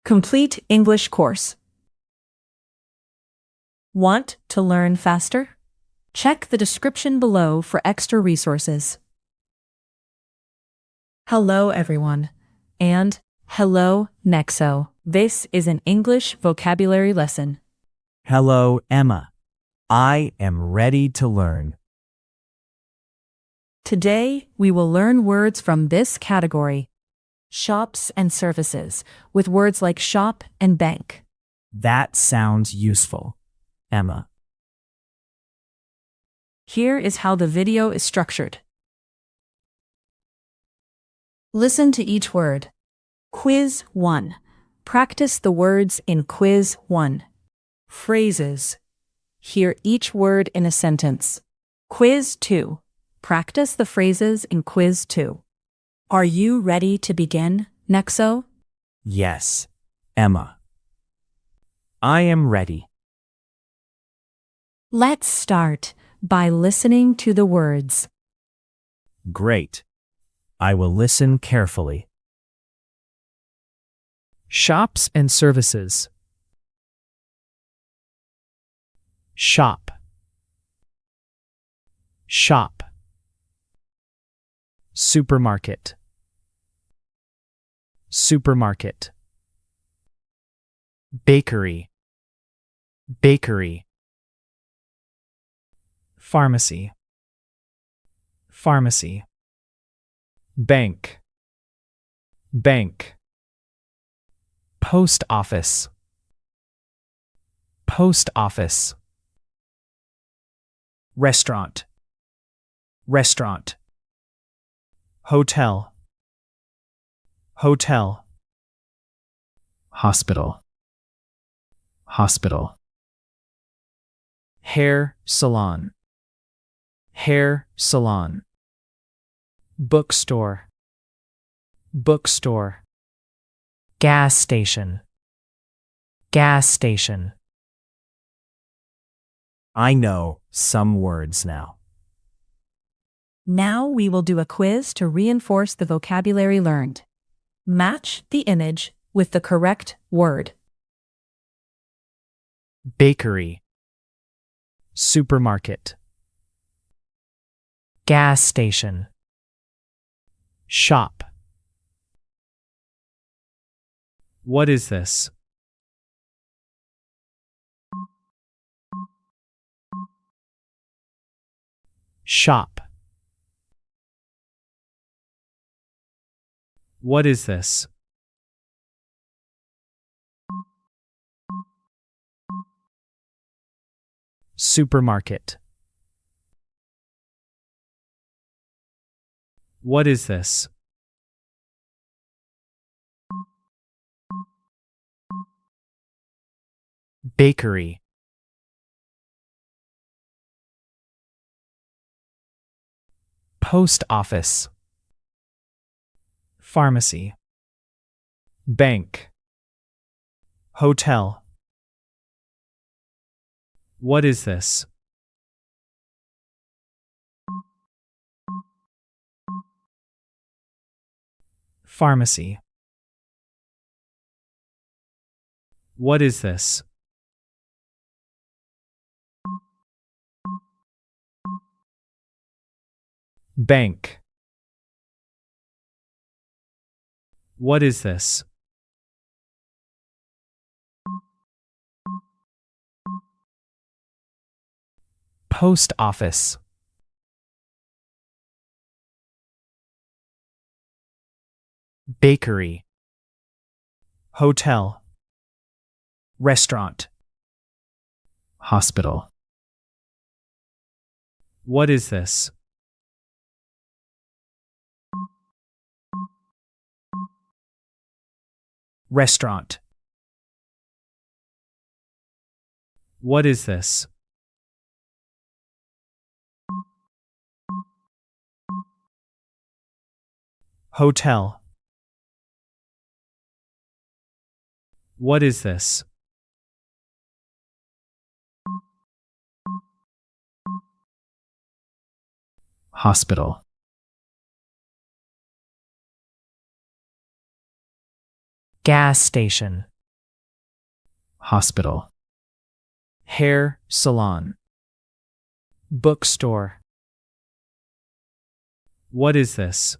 Complete English course. Want to learn faster? Check the description below for extra resources. Hello, everyone, and hello, Nexo. This is an English vocabulary lesson. Hello, Emma. I am ready to learn. Today, we will learn words from this category: shops and services, with words like shop and bank. That sounds useful, Emma. Here is how the video is structured. Listen to each word. Quiz 1. Practice the words in Quiz 1. Phrases. Hear each word in a sentence. Quiz 2. Practice the phrases in Quiz 2. Are you ready to begin, Nexo? Yes, Emma. I am ready. Let's start by listening to the words. Great. I will listen carefully. Shops and services. Shop. Shop. Supermarket. Supermarket. Bakery. Bakery. Pharmacy. Pharmacy. Bank. Bank. Post office. Post office. Restaurant. Restaurant. Hotel. Hotel. Hospital. Hospital. Hair salon. Hair salon. Bookstore. Bookstore. Gas station. Gas station. I know some words now. Now we will do a quiz to reinforce the vocabulary learned. Match the image with the correct word. Bakery. Supermarket. Gas station. Shop. What is this? Shop. What is this? Supermarket. What is this? Bakery. Post office. Pharmacy. Bank. Hotel. What is this? Pharmacy. What is this? Bank. What is this? Post office. Bakery. Hotel. Restaurant. Hospital. What is this? Restaurant. What is this? Hotel. What is this? Hospital. Gas station. Hospital. Hair salon. Bookstore. What is this?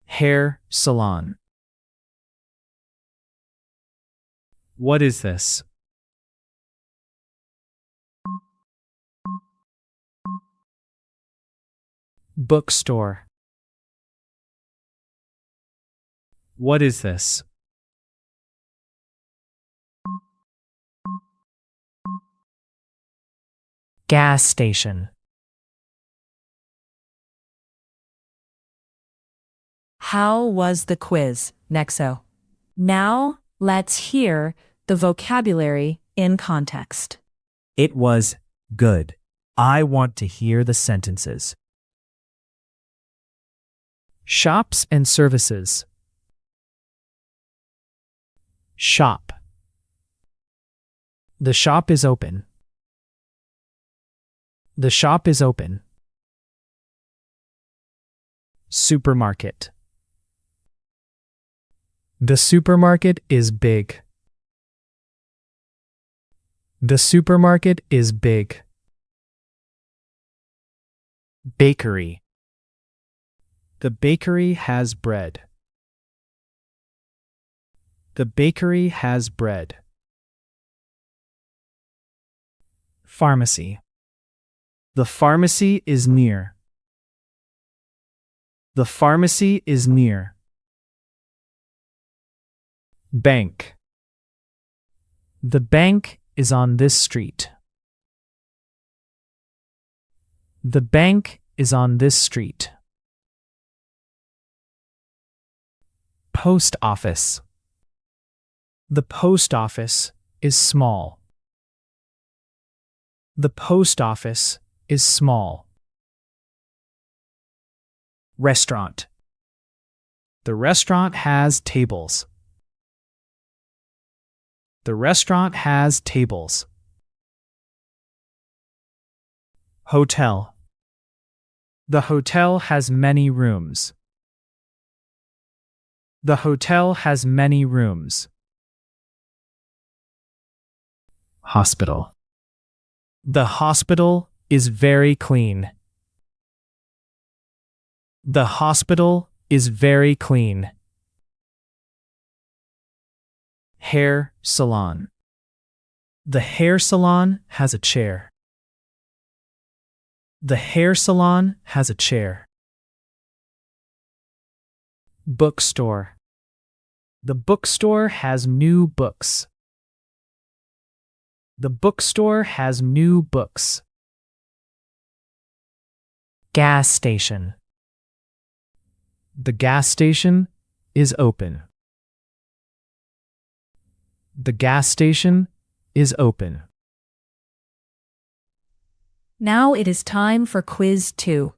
Hair salon. What is this? Bookstore. What is this? Gas station. How was the quiz, Nexo? Now, let's hear the vocabulary in context. It was good. I want to hear the sentences. Shops and services. Shop. The shop is open. The shop is open. Supermarket. The supermarket is big. The supermarket is big. Bakery. The bakery has bread. The bakery has bread. Pharmacy. The pharmacy is near. The pharmacy is near. Bank. The bank is on this street. The bank is on this street. Post office. The post office is small. The post office is small. Restaurant. The restaurant has tables. The restaurant has tables. Hotel. The hotel has many rooms. The hotel has many rooms. Hospital. The hospital is very clean. The hospital is very clean. Hair salon. The hair salon has a chair. The hair salon has a chair. Bookstore. The bookstore has new books. The bookstore has new books. Gas station. The gas station is open. The gas station is open. Now it is time for quiz 2.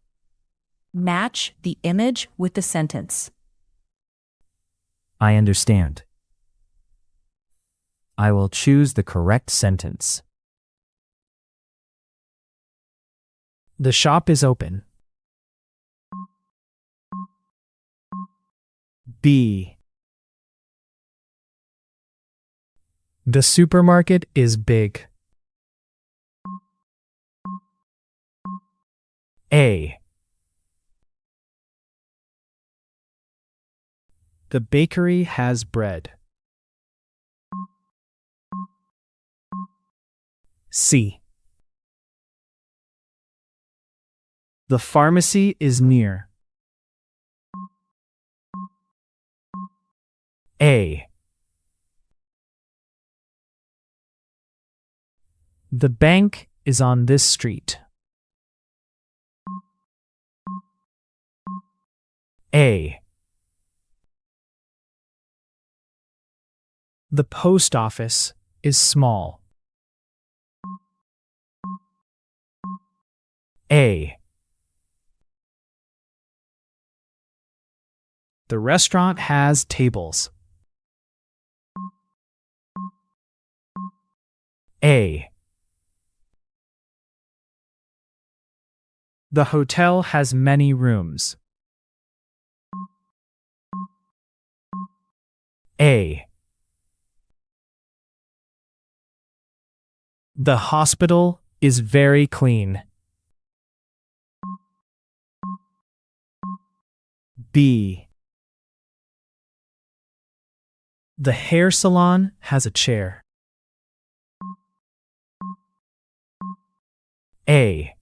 Match the image with the sentence. I understand. I will choose the correct sentence. The shop is open. B. The supermarket is big. A. The bakery has bread. C. The pharmacy is near. A. The bank is on this street. A. The post office is small. A. The restaurant has tables. A. The hotel has many rooms. A. The hospital is very clean. B. The hair salon has a chair. A.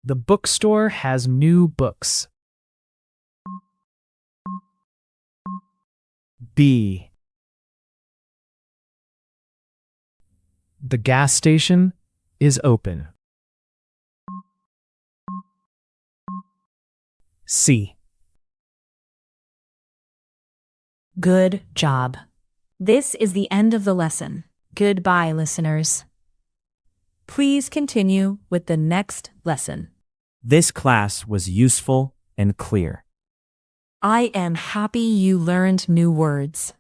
The bookstore has new books. B. The gas station is open. C. Good job. This is the end of the lesson. Goodbye, listeners. Please continue with the next lesson. This class was useful and clear. I am happy you learned new words.